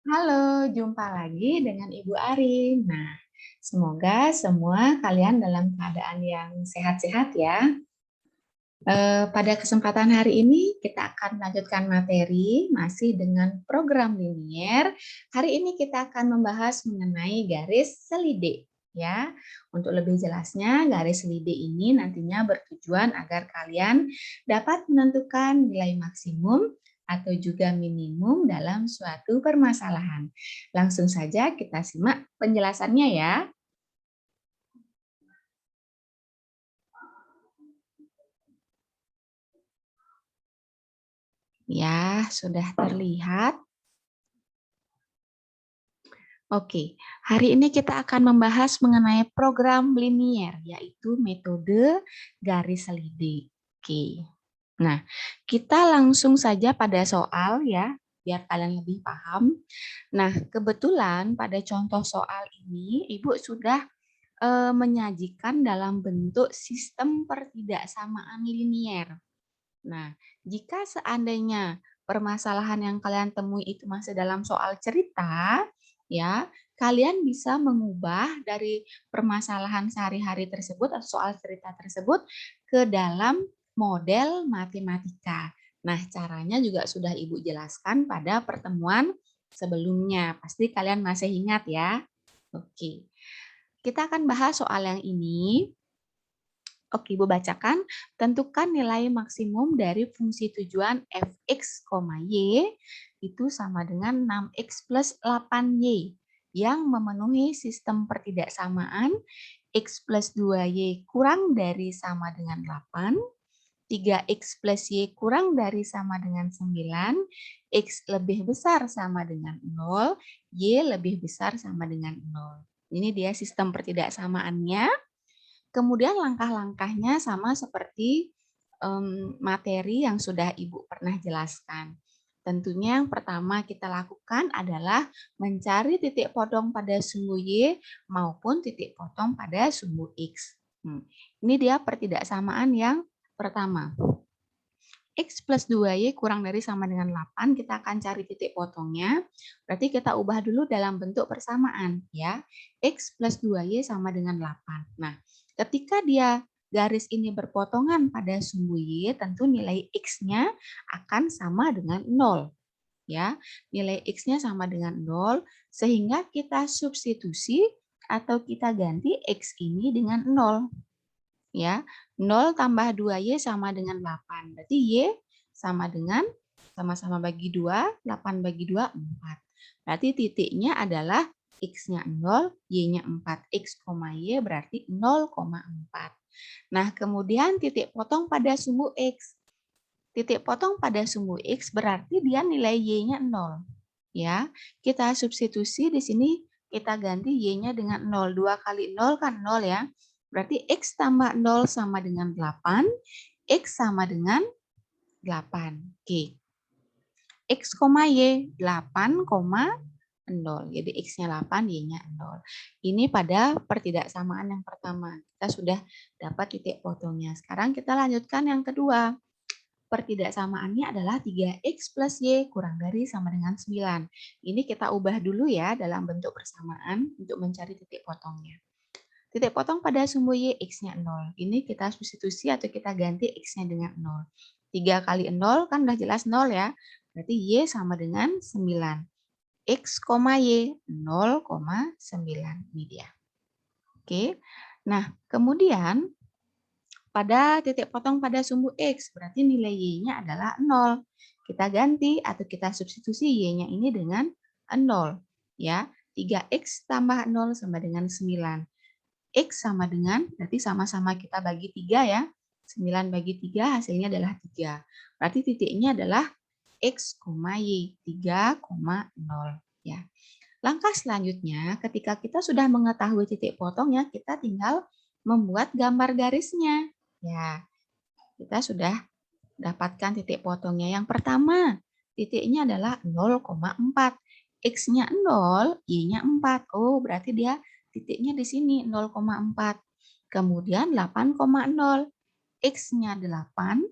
Halo, jumpa lagi dengan Ibu Arin. Nah, semoga semua kalian dalam keadaan yang sehat-sehat ya. Pada kesempatan hari ini kita akan melanjutkan materi masih dengan program linier. Hari ini kita akan membahas mengenai garis selide ya. Untuk lebih jelasnya, garis selide ini nantinya bertujuan agar kalian dapat menentukan nilai maksimum atau juga minimum dalam suatu permasalahan. Langsung saja kita simak penjelasannya ya. Ya, sudah terlihat. Oke, hari ini kita akan membahas mengenai program linier, yaitu metode garis selide. Oke, nah kita langsung saja pada soal ya, biar kalian lebih paham. Nah, kebetulan pada contoh soal ini, Ibu sudah menyajikan dalam bentuk sistem pertidaksamaan linier. Nah, jika seandainya permasalahan yang kalian temui itu masih dalam soal cerita, ya, kalian bisa mengubah dari permasalahan sehari-hari tersebut atau soal cerita tersebut ke dalam model matematika. Nah, caranya juga sudah Ibu jelaskan pada pertemuan sebelumnya. Pasti kalian masih ingat ya. Oke. Kita akan bahas soal yang ini. Oke, Ibu bacakan. Tentukan nilai maksimum dari fungsi tujuan fx, y itu sama dengan 6x plus 8y yang memenuhi sistem pertidaksamaan x plus 2y kurang dari sama dengan 8, 3x plus y kurang dari sama dengan 9, x lebih besar sama dengan 0, y lebih besar sama dengan 0. Ini dia sistem pertidaksamaannya. Kemudian langkah-langkahnya sama seperti materi yang sudah Ibu pernah jelaskan. Tentunya yang pertama kita lakukan adalah mencari titik potong pada sumbu Y maupun titik potong pada sumbu X. Ini dia pertidaksamaan yang pertama. X plus 2Y kurang dari sama dengan 8, kita akan cari titik potongnya. Berarti kita ubah dulu dalam bentuk persamaan. Ya. X plus 2Y sama dengan 8. Nah, ketika dia garis ini berpotongan pada sumbu Y, tentu nilai X-nya akan sama dengan 0. Ya, nilai X-nya sama dengan 0, sehingga kita substitusi atau kita ganti X ini dengan 0. Ya, 0 tambah 2Y sama dengan 8. Berarti Y sama dengan sama-sama bagi 2, 8 bagi 2, 4. Berarti titiknya adalah X-nya 0, Y-nya 4. X, Y berarti 0,4. Nah, kemudian titik potong pada sumbu X. Titik potong pada sumbu X berarti dia nilai Y-nya 0. Ya, kita substitusi di sini, kita ganti Y-nya dengan 0. 2 kali 0 kan 0 ya. Berarti X tambah 0 sama dengan 8, X sama dengan 8. Oke. X, Y, 8,0. Jadi X-nya 8, Y-nya 0. Ini pada pertidaksamaan yang pertama. Kita sudah dapat titik potongnya. Sekarang kita lanjutkan yang kedua. Pertidaksamaannya adalah 3X plus Y kurang dari sama dengan 9. Ini kita ubah dulu ya dalam bentuk persamaan untuk mencari titik potongnya. Titik potong pada sumbu Y, X-nya 0. Ini kita substitusi atau kita ganti X-nya dengan 0. 3 kali 0 kan udah jelas 0 ya. Berarti Y sama dengan 9. X, Y 0,9. Ini dia. Oke. Nah, kemudian pada titik potong pada sumbu X, berarti nilai Y-nya adalah 0. Kita ganti atau kita substitusi Y-nya ini dengan 0. Ya, 3X tambah 0 sama dengan 9. X sama dengan, berarti sama-sama kita bagi 3 ya. 9 bagi 3 hasilnya adalah 3. Berarti titiknya adalah X, Y, 3,0. Ya. Langkah selanjutnya, ketika kita sudah mengetahui titik potongnya, kita tinggal membuat gambar garisnya. Ya, kita sudah dapatkan titik potongnya. Yang pertama, titiknya adalah 0,4. X-nya 0, Y-nya 4. Oh, berarti dia titiknya di sini 0,4. Kemudian 8,0. X-nya 8,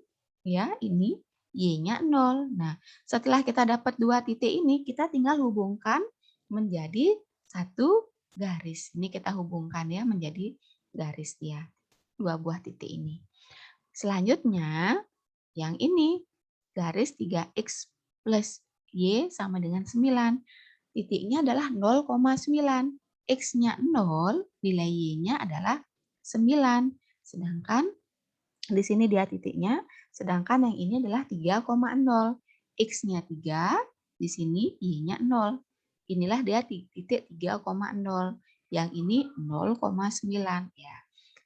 ya ini. Y-nya 0. Nah, setelah kita dapat dua titik ini, kita tinggal hubungkan menjadi satu garis. Ini kita hubungkan ya menjadi garis dia. Dua buah titik ini. Selanjutnya, yang ini, garis 3X plus Y sama dengan 9. Titiknya adalah 0,9. X-nya 0, nilai Y-nya adalah 9. Sedangkan di sini dia titiknya, sedangkan yang ini adalah 3,0. X-nya 3, di sini Y-nya 0. Inilah dia titik 3,0. Yang ini 0,9 ya.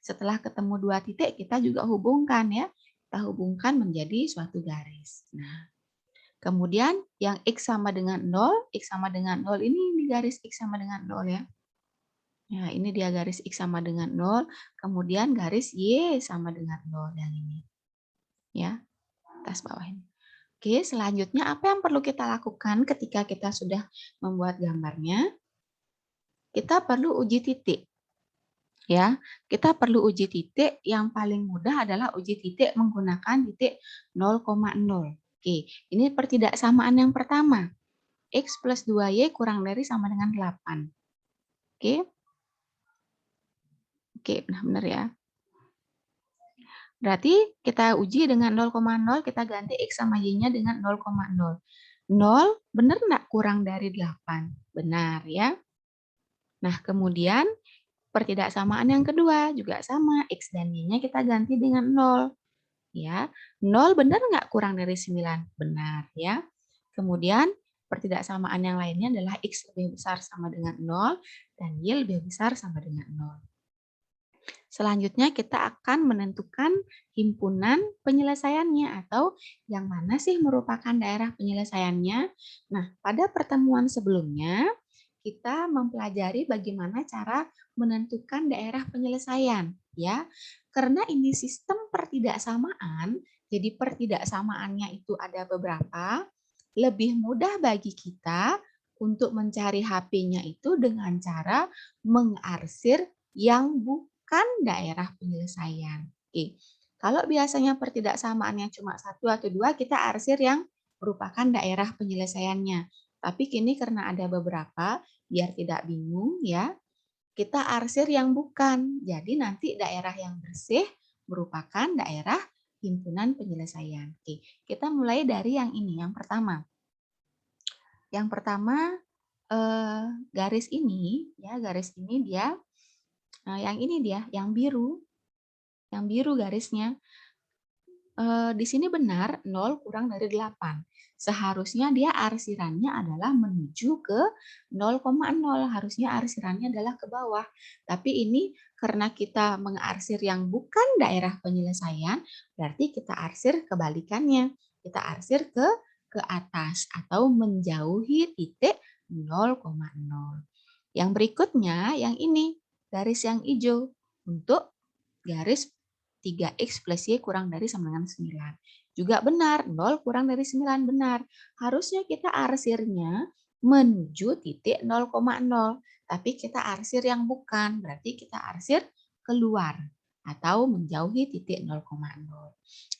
Setelah ketemu dua titik, kita juga hubungkan ya. Kita hubungkan menjadi suatu garis. Nah, kemudian yang X sama dengan 0, X sama dengan 0 ini garis X sama dengan 0 ya. Nah, ini dia garis X sama dengan 0, kemudian garis Y sama dengan 0 yang ini. Ya, atas bawah ini. Oke, selanjutnya apa yang perlu kita lakukan ketika kita sudah membuat gambarnya? Kita perlu uji titik. Ya, kita perlu uji titik. Yang paling mudah adalah uji titik menggunakan titik 0,0. Oke, ini pertidaksamaan yang pertama. X plus 2Y kurang dari sama dengan 8. Oke. Oke, benar ya. Berarti kita uji dengan 0,0, kita ganti X sama Y-nya dengan 0,0. 0 benar enggak kurang dari 8? Benar ya. Nah, kemudian pertidaksamaan yang kedua juga sama, X dan Y-nya kita ganti dengan 0. Ya, 0 benar nggak kurang dari 9? Benar ya. Kemudian pertidaksamaan yang lainnya adalah X lebih besar sama dengan 0 dan Y lebih besar sama dengan 0. Selanjutnya kita akan menentukan himpunan penyelesaiannya atau yang mana sih merupakan daerah penyelesaiannya. Nah, pada pertemuan sebelumnya kita mempelajari bagaimana cara menentukan daerah penyelesaian ya. Karena ini sistem pertidaksamaan, jadi pertidaksamaannya itu ada beberapa, lebih mudah bagi kita untuk mencari HP-nya itu dengan cara mengarsir yang bukan daerah penyelesaian. Oke. Kalau biasanya pertidaksamaannya cuma 1 atau 2, kita arsir yang merupakan daerah penyelesaiannya. Tapi kini karena ada beberapa, biar tidak bingung ya, kita arsir yang bukan. Jadi nanti daerah yang bersih merupakan daerah himpunan penyelesaian. Oke, kita mulai dari yang ini, yang pertama. Yang pertama, garis ini, ya garis ini dia, yang ini dia, yang biru garisnya. Di sini benar 0 kurang dari 8. Seharusnya dia arsirannya adalah menuju ke 0,0. Harusnya arsirannya adalah ke bawah. Tapi ini karena kita mengarsir yang bukan daerah penyelesaian, berarti kita arsir kebalikannya. Kita arsir ke atas atau menjauhi titik 0,0. Yang berikutnya yang ini, garis yang hijau untuk garis 3X plus Y kurang dari sama dengan 9. Juga benar, 0 kurang dari 9 benar. Harusnya kita arsirnya menuju titik 0,0. Tapi kita arsir yang bukan, berarti kita arsir keluar atau menjauhi titik 0,0.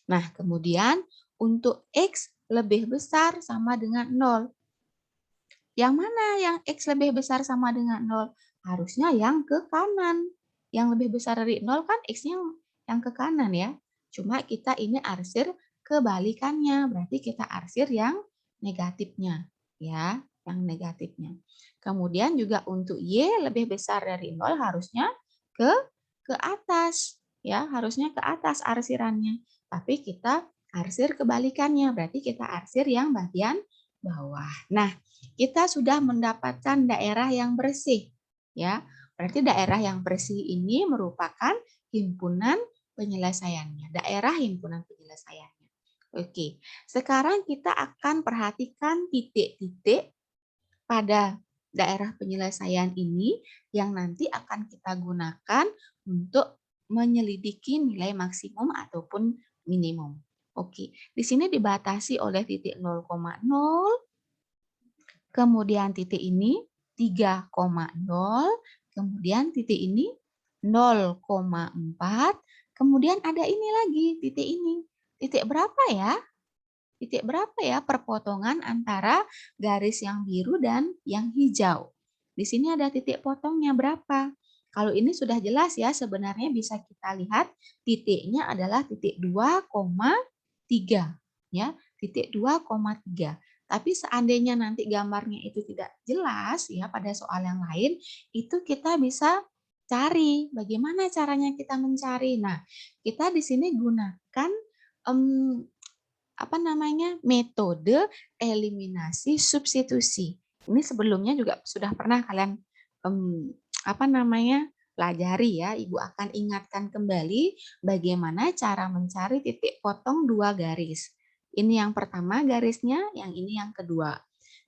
Nah, kemudian untuk X lebih besar sama dengan 0. Yang mana yang X lebih besar sama dengan 0? Harusnya yang ke kanan. Yang lebih besar dari 0 kan X-nya yang ke kanan ya. Cuma kita ini arsir kebalikannya. Berarti kita arsir yang negatifnya. Ya, yang negatifnya. Kemudian juga untuk Y lebih besar dari 0 harusnya ke atas. Ya, harusnya ke atas arsirannya. Tapi kita arsir kebalikannya. Berarti kita arsir yang bagian bawah. Nah, kita sudah mendapatkan daerah yang bersih. Ya, berarti daerah yang bersih ini merupakan himpunan penyelesaiannya, daerah himpunan penyelesaiannya. Oke, sekarang kita akan perhatikan titik-titik pada daerah penyelesaian ini yang nanti akan kita gunakan untuk menyelidiki nilai maksimum ataupun minimum. Oke, di sini dibatasi oleh titik 0,0, kemudian titik ini 3,0, kemudian titik ini 0,4, kemudian ada ini lagi, titik ini. Titik berapa ya? titik berapa ya perpotongan antara garis yang biru dan yang hijau. Di sini ada titik potongnya berapa. Kalau ini sudah jelas ya, sebenarnya bisa kita lihat titiknya adalah titik 2,3 ya, titik 2,3. Tapi seandainya nanti gambarnya itu tidak jelas ya pada soal yang lain, itu kita bisa cari. Bagaimana caranya kita mencari? Nah, kita di sini gunakan metode eliminasi substitusi. Ini sebelumnya juga sudah pernah kalian pelajari ya. Ibu akan ingatkan kembali bagaimana cara mencari titik potong dua garis. Ini yang pertama garisnya, yang ini yang kedua.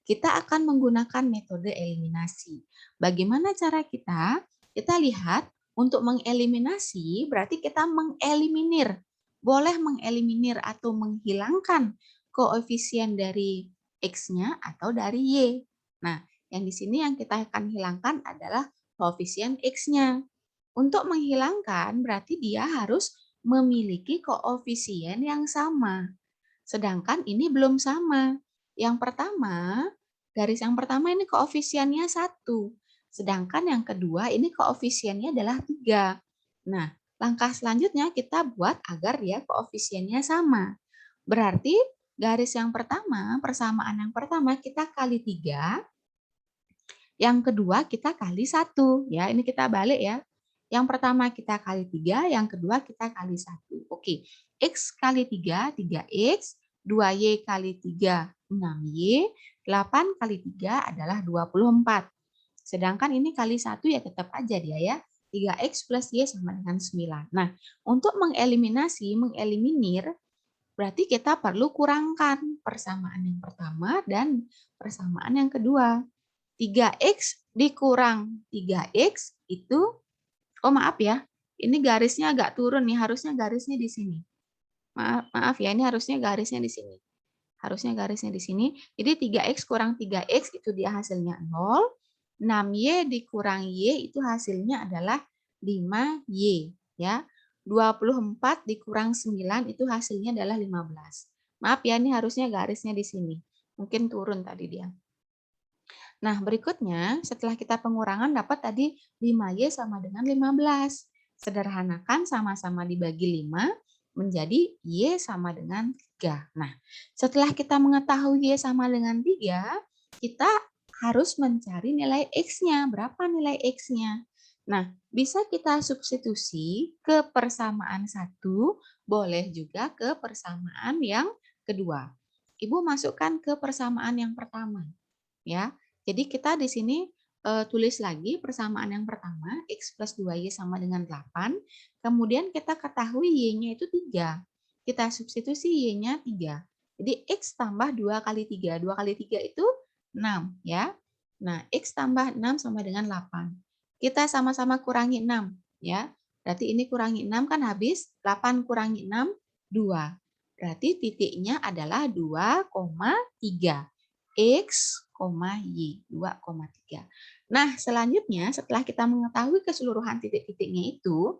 Kita akan menggunakan metode eliminasi. Bagaimana cara kita? Kita lihat untuk mengeliminasi berarti kita mengeliminir. Boleh mengeliminir atau menghilangkan koefisien dari X-nya atau dari Y. Nah, yang di sini yang kita akan hilangkan adalah koefisien X-nya. Untuk menghilangkan berarti dia harus memiliki koefisien yang sama. Sedangkan ini belum sama. Yang pertama, garis yang pertama ini koefisiennya 1. Sedangkan yang kedua ini koefisiennya adalah 3. Nah, langkah selanjutnya kita buat agar dia koefisiennya sama. Berarti garis yang pertama, persamaan yang pertama kita kali 3, yang kedua kita kali 1. Ya, ini kita balik ya. Yang pertama kita kali 3, yang kedua kita kali 1. Oke, X kali 3, 3X, 2Y kali 3, 6Y, 8 kali 3 adalah 24. Sedangkan ini kali 1 ya tetap aja dia ya. 3X plus Y sama dengan 9. Nah, untuk mengeliminasi, mengeliminir, berarti kita perlu kurangkan persamaan yang pertama dan persamaan yang kedua. 3X dikurang 3X itu, oh maaf ya, ini garisnya agak turun nih, harusnya garisnya di sini. Maaf ya, ini harusnya garisnya di sini. Harusnya garisnya di sini. Jadi 3X kurang 3X itu dia hasilnya 0. 6Y dikurang Y itu hasilnya adalah 5Y. Ya. 24 dikurang 9 itu hasilnya adalah 15. Maaf ya, ini harusnya garisnya di sini. Mungkin turun tadi dia. Nah, berikutnya setelah kita pengurangan dapat tadi 5Y sama dengan 15. Sederhanakan sama-sama dibagi 5 menjadi Y sama dengan 3. Nah, setelah kita mengetahui Y sama dengan 3, kita harus mencari nilai X-nya. Berapa nilai X-nya? Nah, bisa kita substitusi ke persamaan 1, boleh juga ke persamaan yang kedua. Ibu masukkan ke persamaan yang pertama. Ya, jadi kita di sini tulis lagi persamaan yang pertama, X plus 2Y sama dengan 8. Kemudian kita ketahui Y-nya itu 3. Kita substitusi Y-nya 3. Jadi X tambah 2 kali 3. 2 kali 3 itu 6. Ya. Nah, X tambah 6 sama dengan 8. Kita sama-sama kurangi 6. Ya. Berarti ini kurangi 6 kan habis. 8 kurangi 6, 2. Berarti titiknya adalah 2,3. X, Y, 2,3. Nah, selanjutnya setelah kita mengetahui keseluruhan titik-titiknya itu,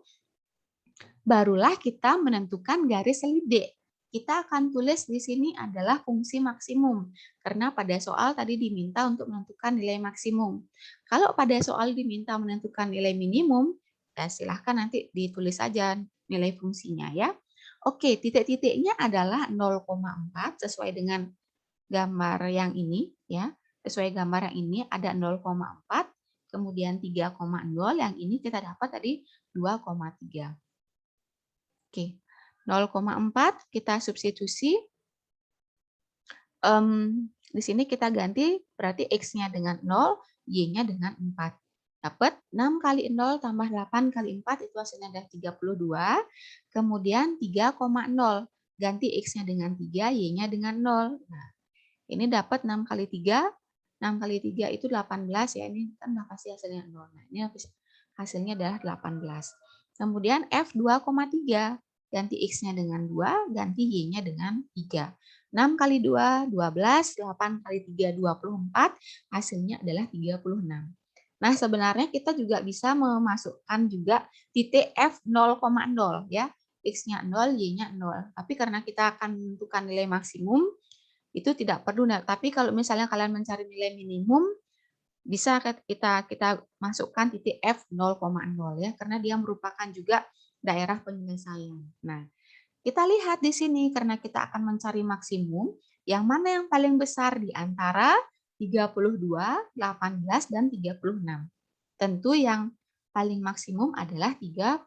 barulah kita menentukan garis selidik. Kita akan tulis di sini adalah fungsi maksimum, karena pada soal tadi diminta untuk menentukan nilai maksimum. Kalau pada soal diminta menentukan nilai minimum, ya silahkan nanti ditulis saja nilai fungsinya ya. Oke, titik-titiknya adalah 0,4 sesuai dengan gambar yang ini ya. Sesuai gambar yang ini ada 0,4, kemudian 3,0, yang ini kita dapat tadi 2,3. Oke. 0,4 kita substitusi. Di sini kita ganti berarti X-nya dengan 0, Y-nya dengan 4. Dapat 6 kali 0 tambah 8 kali 4 itu hasilnya adalah 32. Kemudian 3,0. Ganti X-nya dengan 3, Y-nya dengan 0. Nah, ini dapat 6 kali 3. 6 kali 3 itu 18 ya. Ini kan pasti hasilnya 0. Nah, ini hasilnya adalah 18. Kemudian F 2,3. Ganti X-nya dengan 2, ganti Y-nya dengan 3. 6 kali 2, 12. 8 kali 3, 24. Hasilnya adalah 36. Nah, sebenarnya kita juga bisa memasukkan juga titik F 0,0 ya. X-nya 0, Y-nya 0. Tapi karena kita akan menentukan nilai maksimum, itu tidak perlu. Nah, tapi kalau misalnya kalian mencari nilai minimum, bisa kita masukkan titik F 0,0 ya, karena dia merupakan juga daerah penyelesaian. Nah, kita lihat di sini karena kita akan mencari maksimum, yang mana yang paling besar di antara 32, 18, dan 36. Tentu yang paling maksimum adalah 36.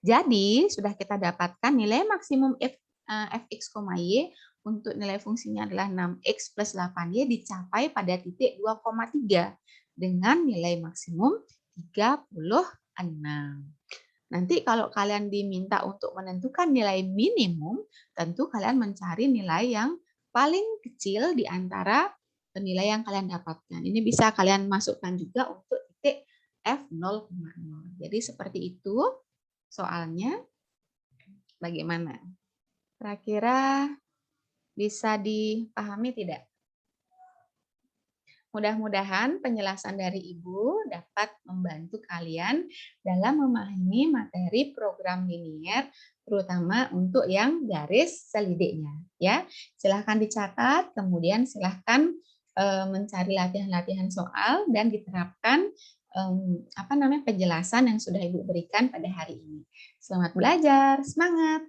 Jadi, sudah kita dapatkan nilai maksimum fx, y untuk nilai fungsinya adalah 6x plus 8y dicapai pada titik 2,3 dengan nilai maksimum 36. Nanti kalau kalian diminta untuk menentukan nilai minimum, tentu kalian mencari nilai yang paling kecil di antara nilai yang kalian dapatkan. Ini bisa kalian masukkan juga untuk titik F0,0. Jadi seperti itu soalnya. Bagaimana? Kira-kira bisa dipahami tidak? Mudah-mudahan penjelasan dari Ibu dapat membantu kalian dalam memahami materi program linier, terutama untuk yang garis selidiknya. Ya, silahkan dicatat, kemudian silahkan mencari latihan-latihan soal dan diterapkan penjelasan yang sudah Ibu berikan pada hari ini. Selamat belajar, semangat!